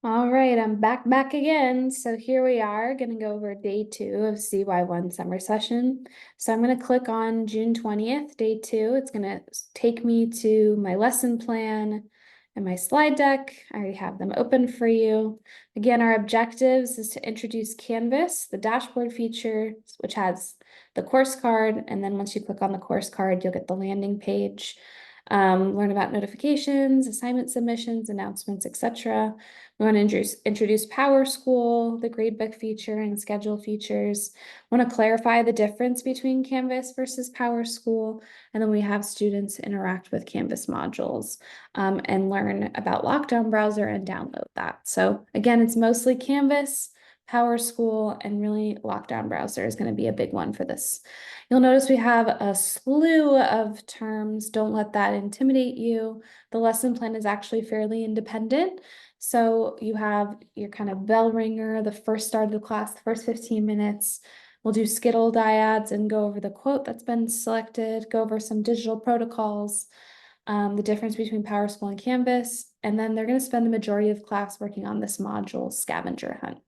All right, I'm back again. So here we are going to go over day 2 of CY1 Summer Session. So I'm going to click on June 20th, day 2. It's going to take me to my lesson plan and my slide deck. I already have them open for you. Again, our objectives is to introduce Canvas, the dashboard feature, which has the course card. And then once you click on the course card, you'll get the landing page. Learn about notifications, assignment submissions, announcements, etc. We want to introduce Power School, the gradebook feature, and schedule features. We want to clarify the difference between Canvas versus Power School. And then we have students interact with Canvas modules and learn about Lockdown Browser and download that. So again, it's mostly Canvas, Power School, and really Lockdown Browser is going to be a big one for this. You'll notice we have a slew of terms. Don't let that intimidate you. The lesson plan is actually fairly independent. So you have your kind of bell ringer, the first start of the class, the first 15 minutes. We'll do Skittle dyads and go over the quote that's been selected, go over some digital protocols, the difference between Power School and Canvas, and then they're going to spend the majority of class working on this module, scavenger hunt.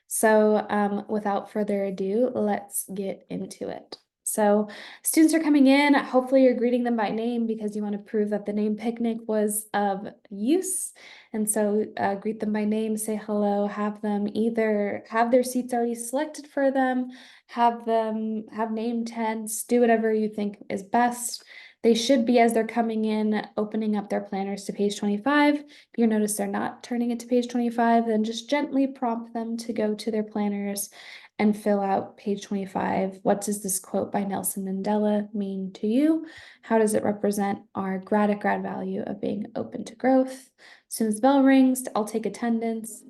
So without further ado, let's get into it. So students are coming in, hopefully you're greeting them by name because you want to prove that the name picnic was of use. And so greet them by name, say hello, have them either have their seats already selected for them, have name tags, do whatever you think is best. They should be, as they're coming in, opening up their planners to page 25. If you notice they're not turning it to page 25, then just gently prompt them to go to their planners and fill out page 25. What does this quote by Nelson Mandela mean to you? How does it represent our grad value of being open to growth? As soon as the bell rings, I'll take attendance.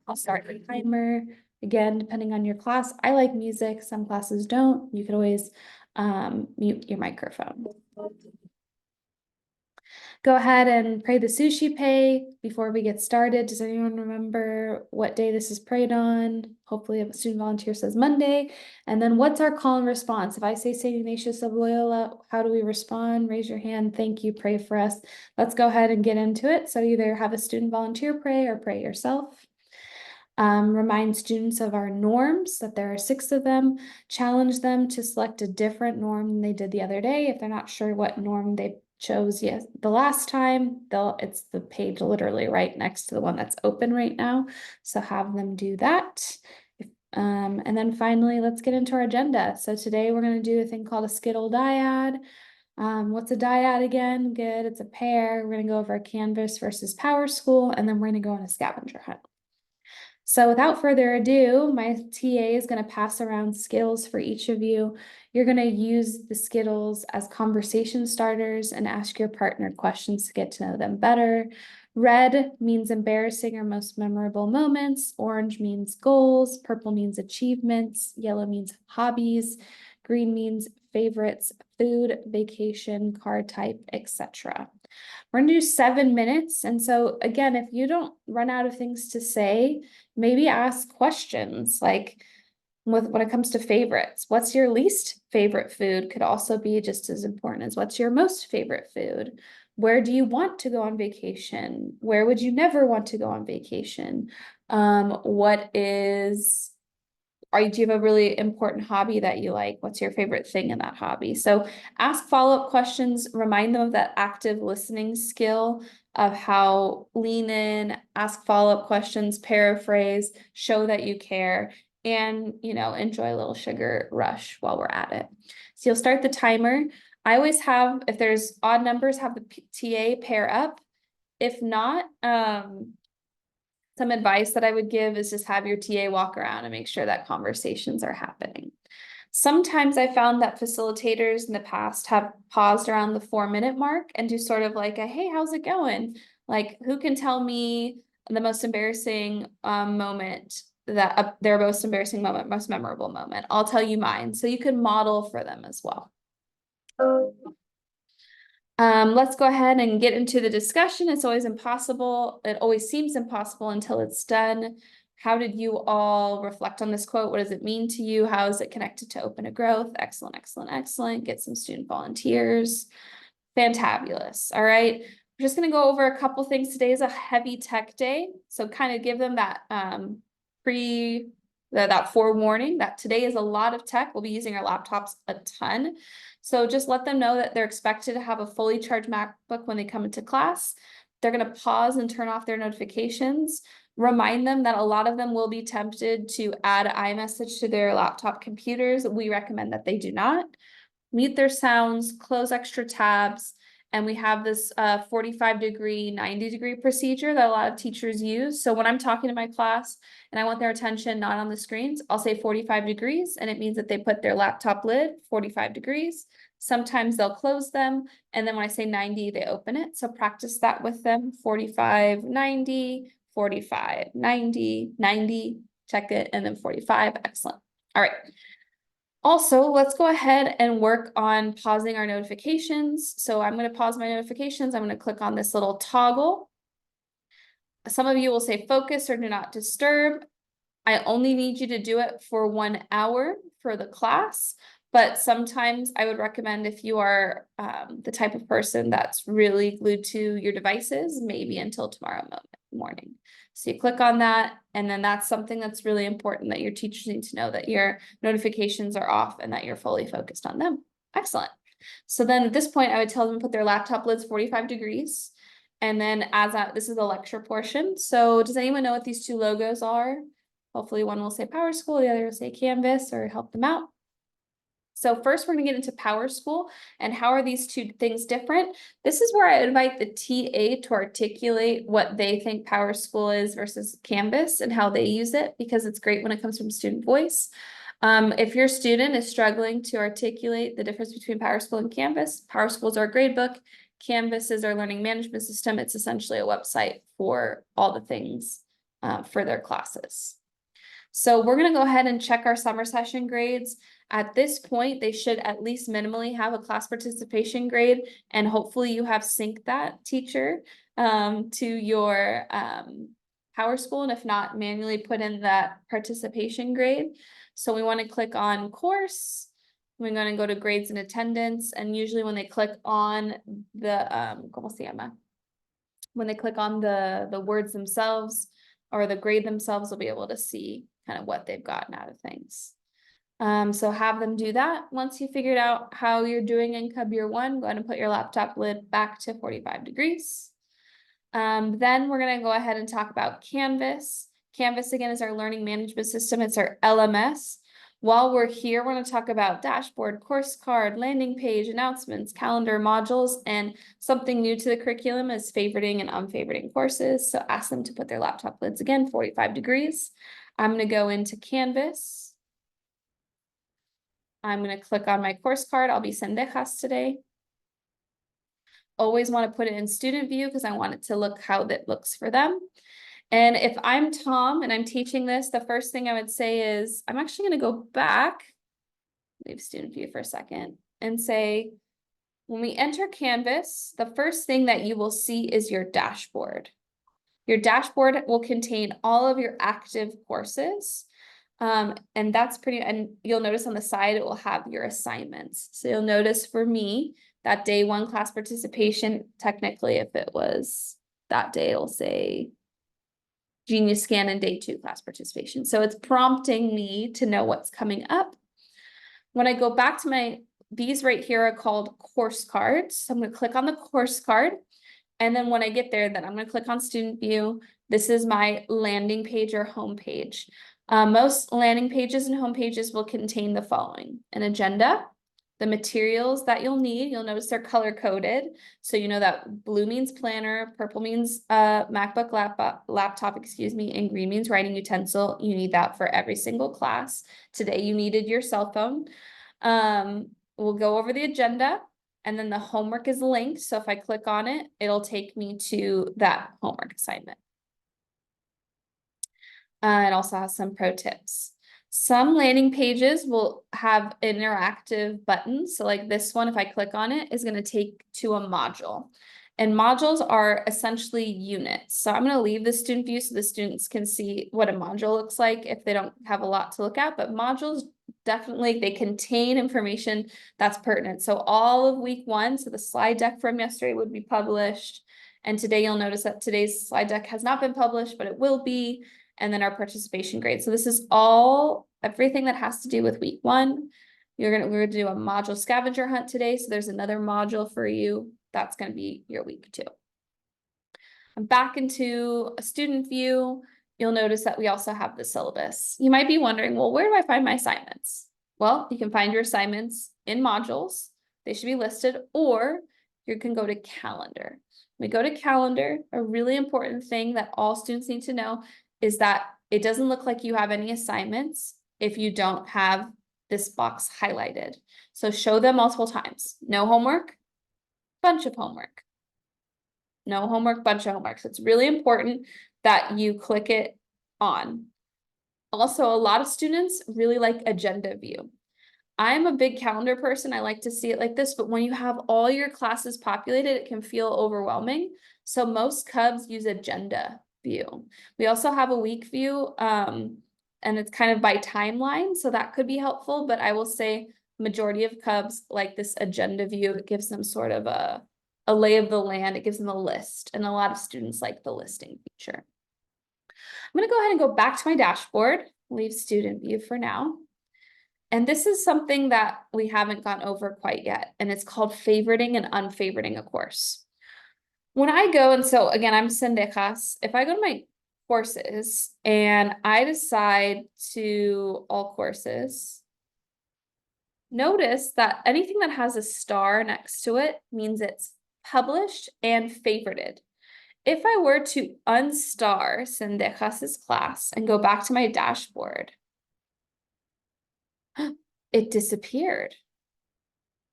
I'll start the timer. Again, depending on your class, I like music. Some classes don't. You could always mute your microphone. Go ahead and pray the sushi pay before we get started. Does anyone remember what day this is prayed on? Hopefully a student volunteer says Monday. And then what's our call and response? If I say St. Ignatius of Loyola, how do we respond? Raise your hand. Thank you. Pray for us. Let's go ahead and get into it. So either have a student volunteer pray or pray yourself. Remind students of our norms, that there are 6 of them. Challenge them to select a different norm than they did the other day. If they're not sure what norm they chose the last time, it's the page literally right next to the one that's open right now. So have them do that. And then finally, let's get into our agenda. So today we're going to do a thing called a Skittle dyad. What's a dyad again? Good, it's a pair. We're going to go over Canvas versus Power School, and then we're going to go on a scavenger hunt. So without further ado, my TA is going to pass around Skittles for each of you. You're going to use the Skittles as conversation starters and ask your partner questions to get to know them better. Red means embarrassing or most memorable moments. Orange means goals. Purple means achievements. Yellow means hobbies. Green means favorites, food, vacation, card type, etc. We're gonna do 7 minutes. And so again, if you don't run out of things to say, maybe ask questions like when it comes to favorites, what's your least favorite food could also be just as important as what's your most favorite food. Where do you want to go on vacation? Where would you never want to go on vacation? Do you have a really important hobby that you like? What's your favorite thing in that hobby? So ask follow-up questions, remind them of that active listening skill of how lean in, ask follow-up questions, paraphrase, show that you care, and enjoy a little sugar rush while we're at it. So you'll start the timer. I always have, if there's odd numbers, have the TA pair up. If not, some advice that I would give is just have your TA walk around and make sure that conversations are happening. Sometimes I found that facilitators in the past have paused around the 4-minute mark and do sort of like a, hey, how's it going? Like, who can tell me the most embarrassing moment their most embarrassing moment, most memorable moment? I'll tell you mine. So you can model for them as well. Let's go ahead and get into the discussion. It's always impossible. It always seems impossible until it's done. How did you all reflect on this quote? What does it mean to you? How is it connected to open to growth? Excellent, excellent, excellent. Get some student volunteers. Fantabulous. All right. We're just gonna go over a couple things. Today is a heavy tech day, so kind of give them that that forewarning that today is a lot of tech. We'll be using our laptops a ton. So just let them know that they're expected to have a fully charged MacBook when they come into class. They're gonna pause and turn off their notifications. Remind them that a lot of them will be tempted to add iMessage to their laptop computers. We recommend that they do not. Mute their sounds, close extra tabs, and we have this 45-degree, 90-degree procedure that a lot of teachers use. So when I'm talking to my class and I want their attention not on the screens, I'll say 45 degrees, and it means that they put their laptop lid 45 degrees. Sometimes they'll close them, and then when I say 90, they open it. So practice that with them. 45, 90, 45, 90, 90, check it, and then 45. Excellent. All right. Also, let's go ahead and work on pausing our notifications. So I'm going to pause my notifications. I'm going to click on this little toggle. Some of you will say focus or do not disturb. I only need you to do it for 1 hour for the class, but sometimes I would recommend if you are the type of person that's really glued to your devices, maybe until tomorrow morning. So you click on that, and then that's something that's really important that your teachers need to know, that your notifications are off and that you're fully focused on them. Excellent. So then at this point, I would tell them to put their laptop lids 45 degrees. And then this is the lecture portion. So does anyone know what these two logos are? Hopefully one will say Power School, the other will say Canvas, or help them out. So first we're going to get into Power School and how are these two things different? This is where I invite the TA to articulate what they think Power School is versus Canvas and how they use it, because it's great when it comes from student voice. If your student is struggling to articulate the difference between Power School and Canvas, Power School is our gradebook. Canvas is our learning management system. It's essentially a website for all the things for their classes. So we're going to go ahead and check our summer session grades. At this point, they should at least minimally have a class participation grade, and hopefully you have synced that teacher to your Power School, and if not, manually put in that participation grade. So we want to click on course. We're going to go to grades and attendance, and usually when they click on the ¿cómo se llama? When they click on the words themselves or the grade themselves, they'll be able to see kind of what they've gotten out of things. So have them do that. Once you figured out how you're doing in Cub Year 1, go ahead and put your laptop lid back to 45 degrees. Then we're going to go ahead and talk about Canvas. Canvas, again, is our learning management system. It's our LMS. While we're here, we're going to talk about dashboard, course card, landing page, announcements, calendar, modules, and something new to the curriculum is favoriting and unfavoriting courses. So ask them to put their laptop lids again, 45 degrees. I'm going to go into Canvas. I'm going to click on my course card. I'll be Sendejas today. Always want to put it in student view because I want it to look how that looks for them. And if I'm Tom and I'm teaching this, the first thing I would say is, I'm actually going to go back, leave student view for a second, and say, when we enter Canvas, the first thing that you will see is your dashboard. Your dashboard will contain all of your active courses. And that's and you'll notice on the side, it will have your assignments. So you'll notice for me, that day 1 class participation, technically, if it was that day, it'll say Genius Scan and day 2 class participation. So it's prompting me to know what's coming up. When I go back to these right here are called course cards. So I'm going to click on the course card. And then when I get there, then I'm going to click on student view. This is my landing page or home page. Most landing pages and home pages will contain the following: an agenda, the materials that you'll need. You'll notice they're color coded. So you know that blue means planner, purple means MacBook laptop, excuse me, and green means writing utensil. You need that for every single class. Today you needed your cell phone. We'll go over the agenda, and then the homework is linked. So if I click on it, it'll take me to that homework assignment. It also has some pro tips. Some landing pages will have interactive buttons. So like this one, if I click on it, is going to take to a module. And modules are essentially units. So I'm going to leave the student view so the students can see what a module looks like if they don't have a lot to look at. But modules, definitely, they contain information that's pertinent. So all of week 1, so the slide deck from yesterday would be published. And today you'll notice that today's slide deck has not been published, but it will be. And then our participation grade. So this is everything that has to do with week 1. We're gonna do a module scavenger hunt today. So there's another module for you. That's gonna be your week 2. I'm back into a student view. You'll notice that we also have the syllabus. You might be wondering, well, where do I find my assignments? Well, you can find your assignments in modules. They should be listed, or you can go to calendar. When we go to calendar, a really important thing that all students need to know is that it doesn't look like you have any assignments if you don't have this box highlighted. So show them multiple times. No homework, bunch of homework. No homework, bunch of homework. So it's really important that you click it on. Also, a lot of students really like agenda view. I'm a big calendar person. I like to see it like this, but when you have all your classes populated, it can feel overwhelming. So most Cubs use agenda view. We also have a week view, and it's kind of by timeline, so that could be helpful, but I will say majority of Cubs like this agenda view. It gives them sort of a lay of the land. It gives them a list, and a lot of students like the listing feature. I'm going to go ahead and go back to my dashboard, leave student view for now. And this is something that we haven't gone over quite yet, and it's called favoriting and unfavoriting a course. When I go, and so again, I'm Sendejas, if I go to my courses and I decide to all courses, notice that anything that has a star next to it means it's published and favorited. If I were to unstar Sendejas' class and go back to my dashboard, it disappeared.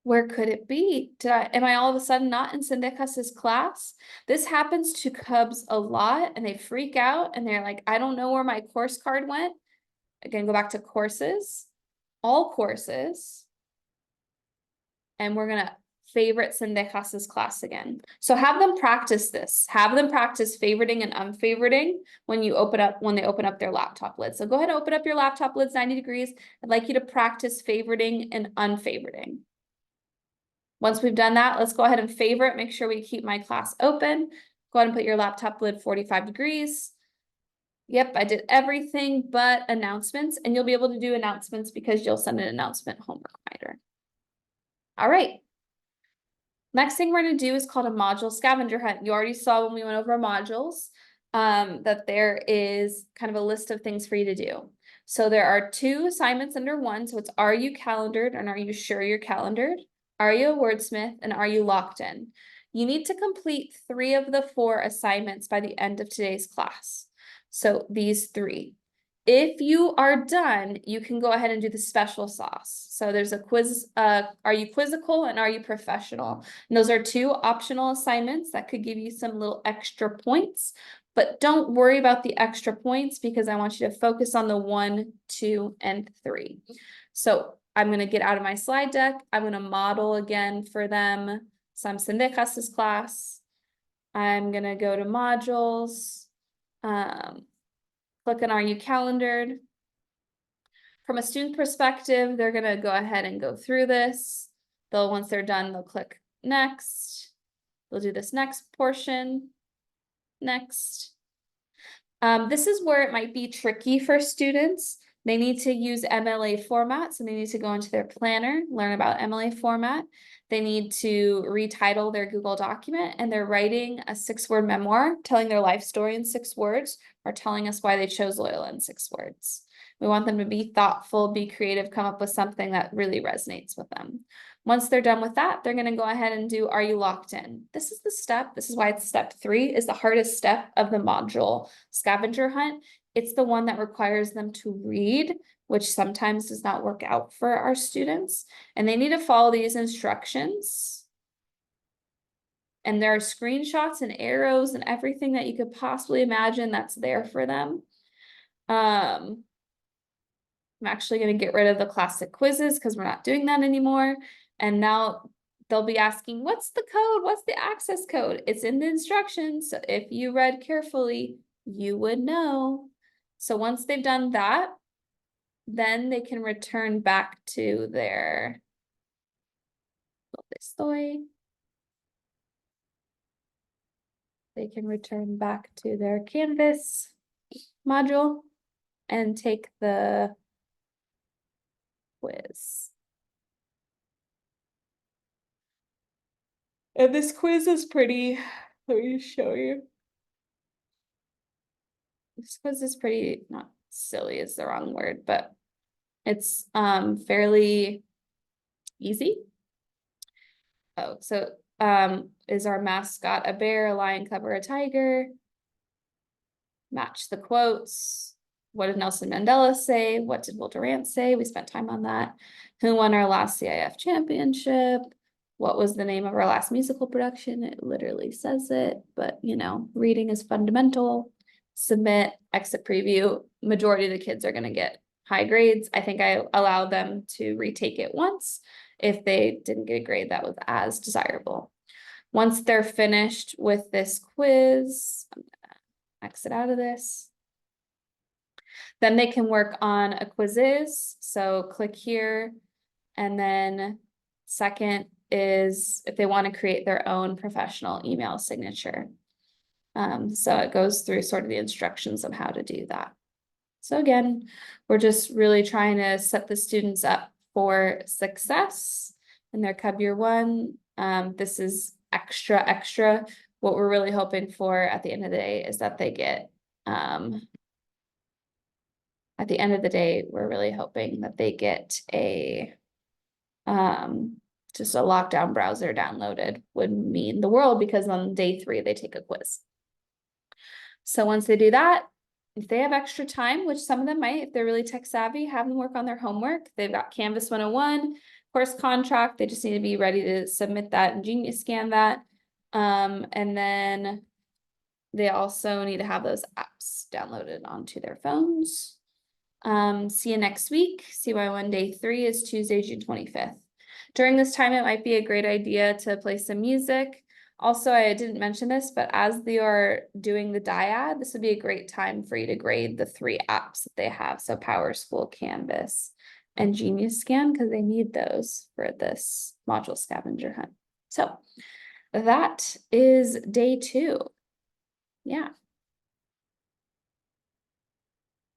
Where could it be? Am I all of a sudden not in Sendejas' class? This happens to Cubs a lot, and they freak out and they're like, I don't know where my course card went. Again, go back to courses, all courses, and we're gonna favorite Sendejas' class again. So have them practice this. Have them practice favoriting and unfavoriting when they open up their laptop lid. So go ahead and open up your laptop lids 90 degrees. I'd like you to practice favoriting and unfavoriting. Once we've done that, let's go ahead and favorite. Make sure we keep my class open. Go ahead and put your laptop lid 45 degrees. Yep, I did everything but announcements, and you'll be able to do announcements because you'll send an announcement homework reminder. All right. Next thing we're going to do is called a module scavenger hunt. You already saw when we went over modules that there is kind of a list of things for you to do. So there are 2 assignments under one. So it's, are you calendared and are you sure you're calendared? Are you a wordsmith and are you locked in? You need to complete 3 of the 4 assignments by the end of today's class. So these 3. If you are done, you can go ahead and do the special sauce. So there's a quiz, are you quizzical and are you professional? And those are 2 optional assignments that could give you some little extra points, but don't worry about the extra points because I want you to focus on the 1, 2, and 3. So I'm going to get out of my slide deck. I'm going to model again for them. So I'm Sendejas' class. I'm going to go to modules. Click on Are You Calendared? From a student perspective, they're going to go ahead and go through this. Once they're done, they'll click next. They'll do this next portion. Next. This is where it might be tricky for students. They need to use MLA format, so they need to go into their planner, learn about MLA format. They need to retitle their Google document, and they're writing a 6-word memoir, telling their life story in 6 words, or telling us why they chose Loyola in 6 words. We want them to be thoughtful, be creative, come up with something that really resonates with them. Once they're done with that, they're going to go ahead and do, are you locked in? This is the step. This is why it's step 3 is the hardest step of the module scavenger hunt. It's the one that requires them to read, which sometimes does not work out for our students. And they need to follow these instructions. And there are screenshots and arrows and everything that you could possibly imagine that's there for them. I'm actually going to get rid of the classic quizzes because we're not doing that anymore. And now they'll be asking, what's the code? What's the access code? It's in the instructions. So if you read carefully, you would know. So once they've done that, then they can return back to their estoy. they can return back to their Canvas module and take the quiz. And this quiz is pretty, let me show you. This quiz is pretty, not silly is the wrong word, but it's fairly easy. Oh, so is our mascot a bear, a lion, cub, or a tiger? Match the quotes. What did Nelson Mandela say? What did Will Durant say? We spent time on that. Who won our last CIF championship? What was the name of our last musical production? It literally says it, but you know, reading is fundamental. Submit, exit preview. Majority of the kids are going to get high grades. I think I allow them to retake it once if they didn't get a grade that was as desirable. Once they're finished with this quiz, I'm gonna exit out of this. Then they can work on a quizzes. So click here. And then second is if they want to create their own professional email signature. So it goes through sort of the instructions of how to do that. So again, we're just really trying to set the students up for success in their Cub Year 1. This is extra. What we're really hoping for at the end of the day is that they get, at the end of the day, we're really hoping that they get a, just a lockdown browser downloaded would mean the world, because on day 3, they take a quiz. So once they do that, if they have extra time, which some of them might, if they're really tech savvy, have them work on their homework. They've got Canvas 101, course contract. They just need to be ready to submit that and Genius scan that. And then they also need to have those apps downloaded onto their phones. See you next week. CY1 day 3 is Tuesday, June 25th. During this time, it might be a great idea to play some music. Also, I didn't mention this, but as they are doing the dyad, this would be a great time for you to grade the 3 apps that they have. So Power School, Canvas, and Genius Scan, because they need those for this module scavenger hunt. So that is day 2. Yeah.